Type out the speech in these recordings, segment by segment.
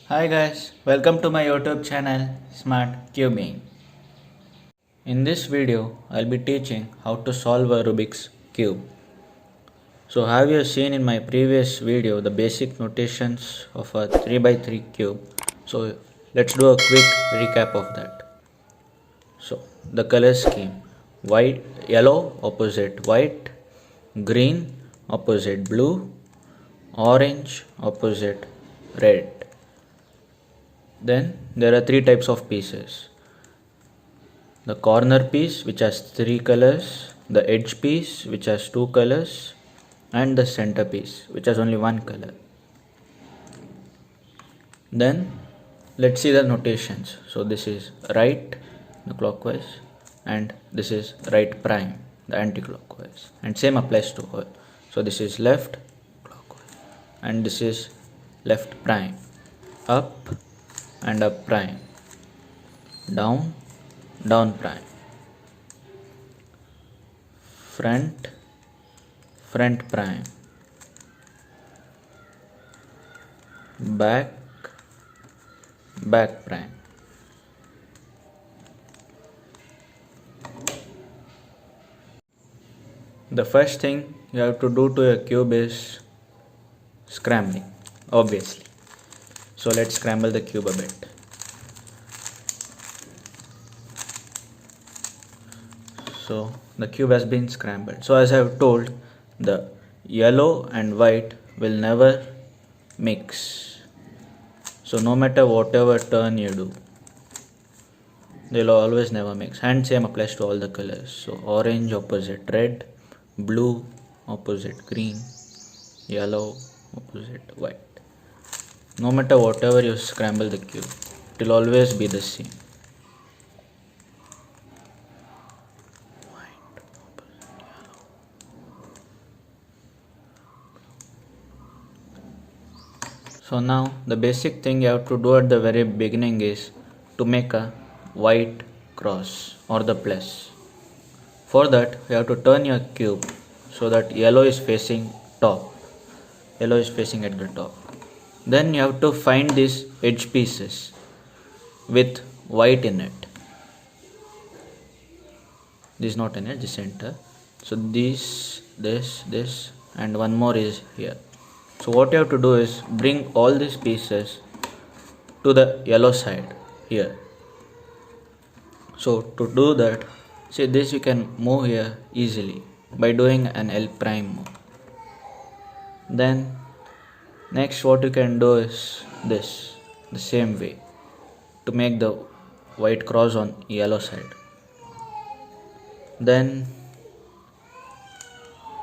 Hi guys, welcome to my YouTube channel Smart Cubing. In this video, I'll be teaching how to solve a Rubik's Cube. So have you seen in my previous video the basic notations of a 3x3 cube? So let's do a quick recap of that. So the color scheme: white, yellow opposite white, green opposite blue, orange opposite red. Then there are three types of pieces: the corner piece which has three colors, the edge piece which has two colors, and the center piece which has only one color. Then let's see the notations. So this is right, the clockwise, and this is right prime, the anti-clockwise, and same applies to all. So this is left clockwise, and this is left prime, up and up prime, down, down prime, front, front prime, back, back prime. The first thing you have to do to your cube is scrambling, obviously. So let's scramble the cube a bit. So the cube has been scrambled. So as I have told, the yellow and white will never mix. So no matter whatever turn you do, they'll always never mix. And same applies to all the colors. So orange opposite red, blue opposite green, yellow opposite white. No matter whatever you scramble the cube, it will always be the same. So now the basic thing you have to do at the very beginning is to make a white cross or the plus. For that you have to turn your cube so that yellow is facing top. Yellow is facing at the top. Then you have to find these edge pieces with white in it. This is not in it, the center. So this and one more is here. So what you have to do is bring all these pieces to the yellow side here. So to do that, see this you can move here easily by doing an L prime move. Then next what you can do is this, the same way, to make the white cross on yellow side. Then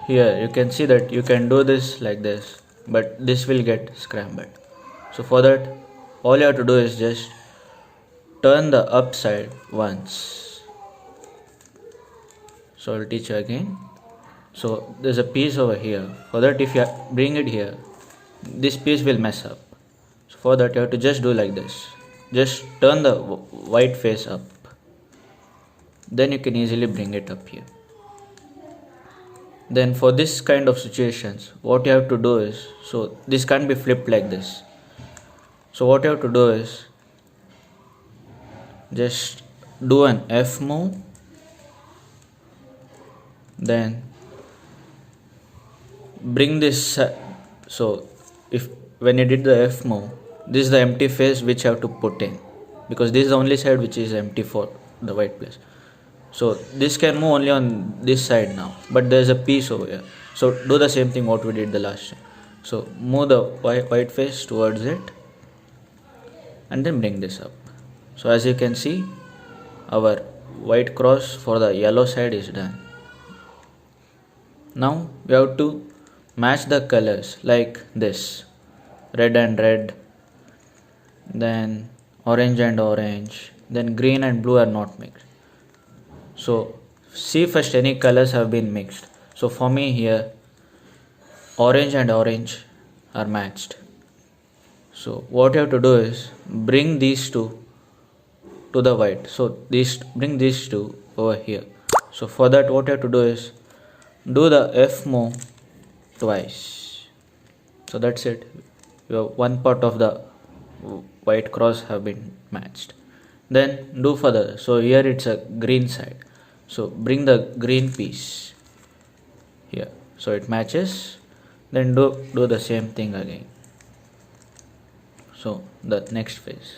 here you can see that you can do this like this, but this will get scrambled. So for that all you have to do is just turn the upside once. So I'll teach you again. So there's a piece over here. For that if you bring it here, this piece will mess up. So for that you have to just do like this. Just turn the white face up. Then you can easily bring it up here. Then for this kind of situations, what you have to do is, so this can't be flipped like this. So what you have to do is just do an F move, then bring this. So if when you did the F move, this is the empty face which you have to put in, because this is the only side which is empty for the white place. So this can move only on this side now, but there is a piece over here. So do the same thing what we did the last time. So move the white face towards it and then bring this up. So as you can see, our white cross for the yellow side is done. Now we have to match the colors like this: red and red, then orange and orange, then green and blue are not mixed. So see first any colors have been mixed. So for me here, orange and orange are matched. So what you have to do is bring these two to the white. So bring these two over here. So for that what you have to do is do the F move twice. So that's it. You have one part of the white cross have been matched. Then do further. So here it's a green side. So bring the green piece here. So it matches. Then do the same thing again. So the next phase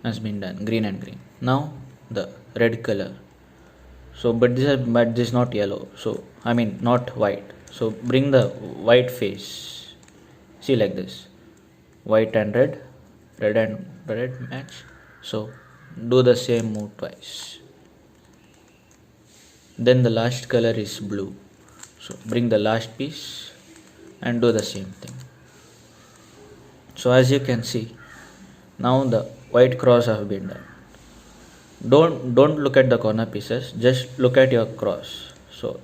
has been done, green and green. Now the red color. So but this is not yellow. So I mean not white. So bring the white face. See, like this. White and red and red match. So do the same move twice. Then the last color is blue. So bring the last piece and do the same thing. So as you can see, now the white cross have been done. Don't look at the corner pieces, just look at your cross. So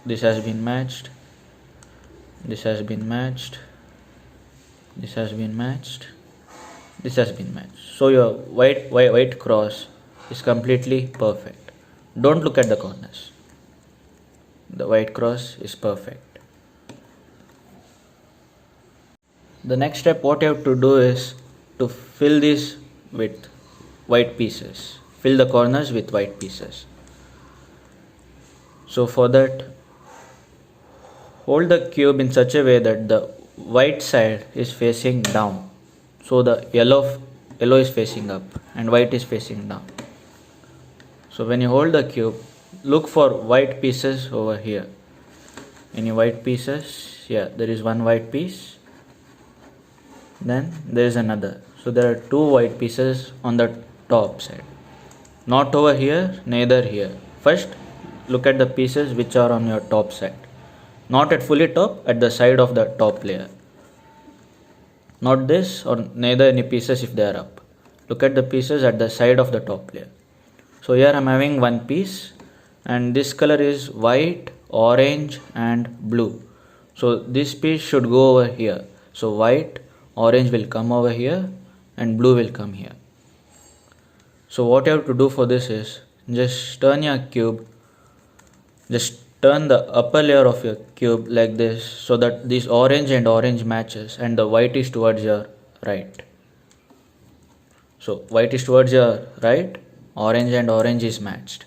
this has been matched, this has been matched, this has been matched, this has been matched. So your white cross is completely perfect. Don't look at the corners. The white cross is perfect. The next step what you have to do is to fill this with white pieces. Fill the corners with white pieces. So for that, hold the cube in such a way that the white side is facing down. So the yellow is facing up and white is facing down. So when you hold the cube, look for white pieces over here. Any white pieces? Yeah, there is one white piece. Then there is another. So there are two white pieces on the top side. Not over here, neither here. First, look at the pieces which are on your top side. Not at fully top, at the side of the top layer. Not this or neither any pieces if they are up. Look at the pieces at the side of the top layer. So here I am having one piece and this color is white, orange and blue. So this piece should go over here. So white, orange will come over here and blue will come here. So what you have to do for this is just turn your cube, just turn the upper layer of your cube like this so that this orange and orange matches and the white is towards your right. So white is towards your right, orange and orange is matched.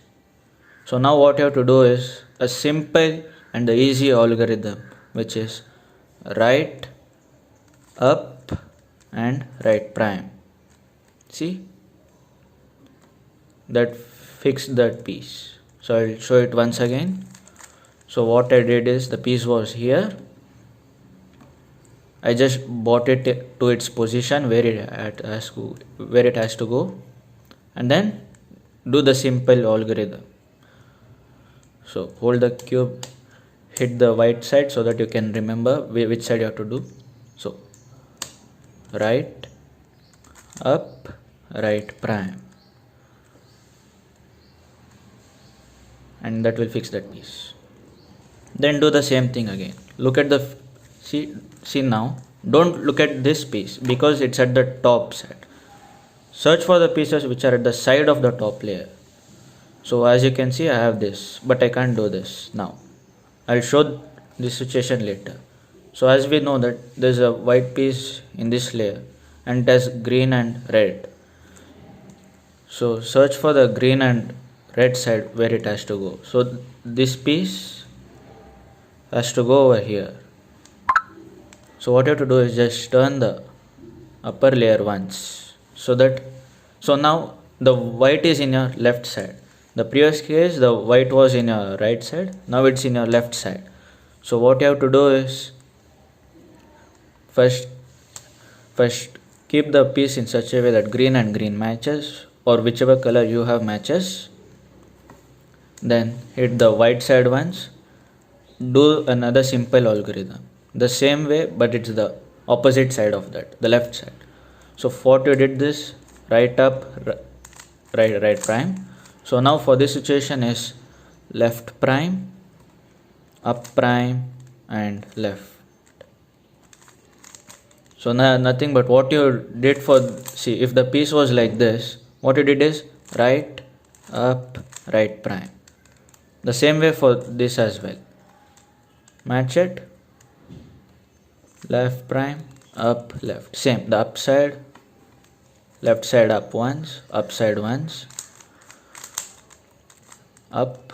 So now what you have to do is a simple and the easy algorithm, which is right, up and right prime. See, that fixed that piece. So I'll show it once again. So what I did is the piece was here. I just brought it to its position where it has to go, and then do the simple algorithm. So hold the cube, hit the white side so that you can remember which side you have to do. So right, up, right prime, and that will fix that piece. Then do the same thing again. Look at the see now. Don't look at this piece because it's at the top side. Search for the pieces which are at the side of the top layer. So as you can see, I have this, but I can't do this now. I'll show this situation later. So as we know that there's a white piece in this layer and it has green and red. So search for the green and red side where it has to go. So this piece has to go over here. So what you have to do is just turn the upper layer once so now the white is in your left side. The previous case the white was in your right side, now it's in your left side. So what you have to do is first keep the piece in such a way that green and green matches, or whichever color you have matches. Then hit the white side once. Do another simple algorithm the same way, but it's the opposite side of that, the left side. So what you did this, right up, right prime. So now for this situation is left prime, up prime and left. So now nothing but what you did see, if the piece was like this, what you did is right, up, right prime. The same way for this as well. Match it, left prime, up, left. Same, the upside, left side up once, upside once, up.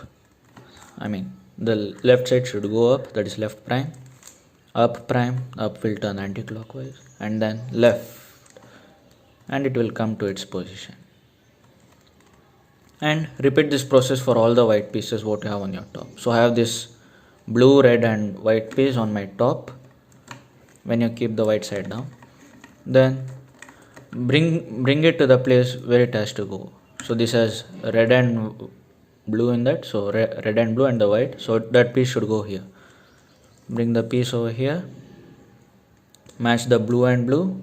I mean, the left side should go up, that is left prime. Up prime, up will turn anti-clockwise, and then left, and it will come to its position. And repeat this process for all the white pieces what you have on your top. So I have this blue, red and white piece on my top. When you keep the white side down, then bring it to the place where it has to go. So this has red and blue in that, so red and blue and the white, so that piece should go here. Bring the piece over here, match the blue and blue,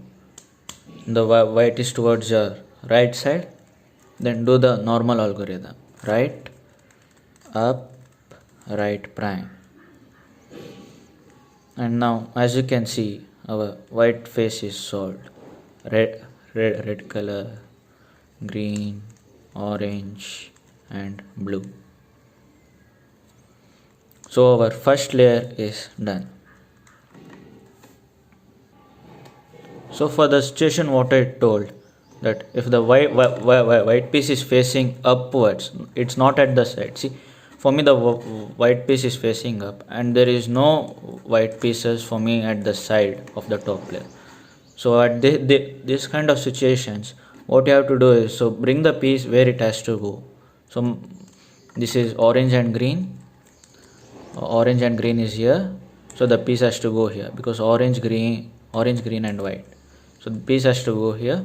the white is towards your right side. Then do the normal algorithm, right, up, right prime. And now as you can see, our white face is solved. Red color, green, orange and blue. So our first layer is done. So for the situation what I told, that if the white piece is facing upwards, it's not at the side. See, for me the white piece is facing up and there is no white pieces for me at the side of the top layer. So at this kind of situations, what you have to do is, so bring the piece where it has to go. So this is orange and green is here, so the piece has to go here, because orange, green and white. So the piece has to go here.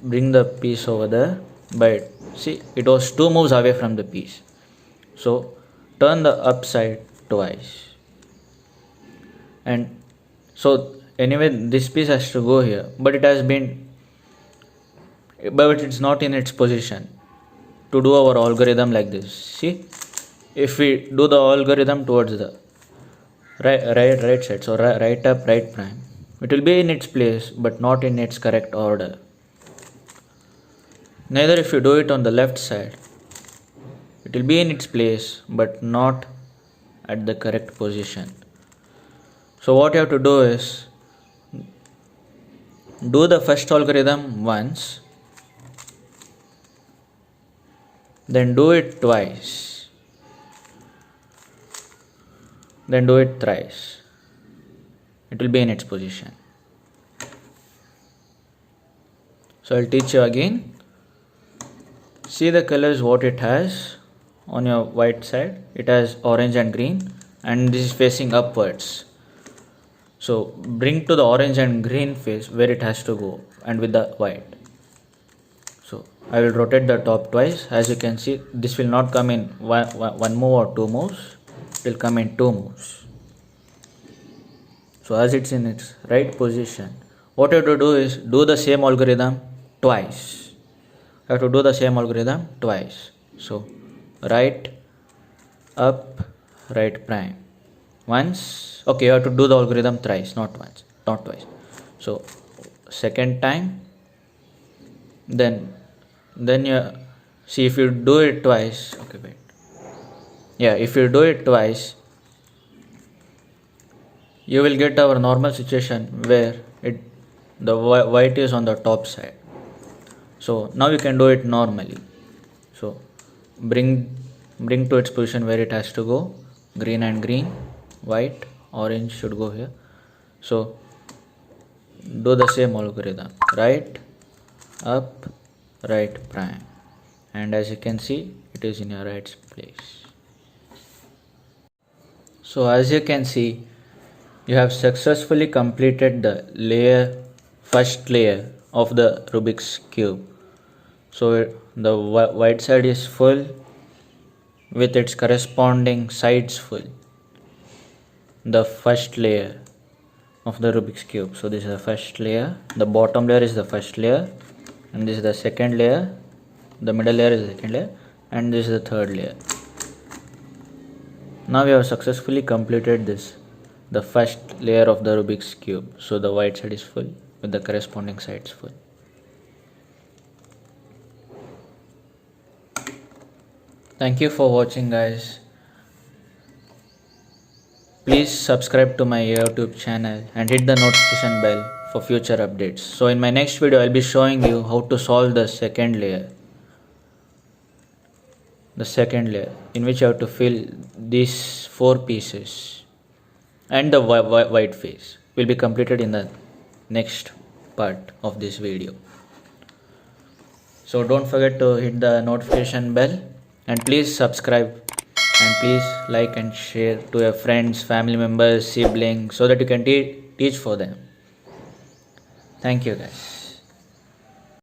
Bring the piece over there, but see, it was 2 moves away from the piece. So turn the upside twice, and so anyway this piece has to go here, but it's not in its position to do our algorithm like this. See, if we do the algorithm towards the right side, so right up, right prime, it will be in its place but not in its correct order. Neither if you do it on the left side, it will be in its place but not at the correct position. So what you have to do is, do the first algorithm once, then do it twice, then do it thrice. It will be in its position. So I'll teach you again. See the colors what it has on your white side. It has orange and green, and this is facing upwards. So bring to the orange and green face where it has to go, and with the white. So I will rotate the top twice. As you can see, this will not come in one move or 2 moves. It will come in 2 moves. So as it's in its right position, what you have to do is do the same algorithm twice. You have to do the same algorithm twice. So right, up, right prime. Once, okay, you have to do the algorithm thrice, not once, not twice. So second time, then you see, if you do it twice, okay, wait, yeah, if you do it twice, you will get our normal situation where the white is on the top side. So now you can do it normally. So bring to its position where it has to go. Green and green, white, orange should go here. So do the same algorithm, right, up, right prime, and as you can see, it is in your right place. So as you can see, you have successfully completed the first layer of the Rubik's Cube. So the white side is full with its corresponding sides full. The first layer of the Rubik's Cube. So this is the first layer, the bottom layer is the first layer, and this is the second layer, the middle layer is the second layer, and this is the third layer. Now we have successfully completed the first layer of the Rubik's Cube. So the white side is full with the corresponding sides full. Thank you for watching, guys. Please subscribe to my YouTube channel and hit the notification bell for future updates. So in my next video I'll be showing you how to solve the second layer. The second layer in which you have to fill these 4 pieces, and the white face will be completed in the next part of this video. So don't forget to hit the notification bell and please subscribe, and please like and share to your friends, family members, siblings, so that you can teach for them. Thank you guys.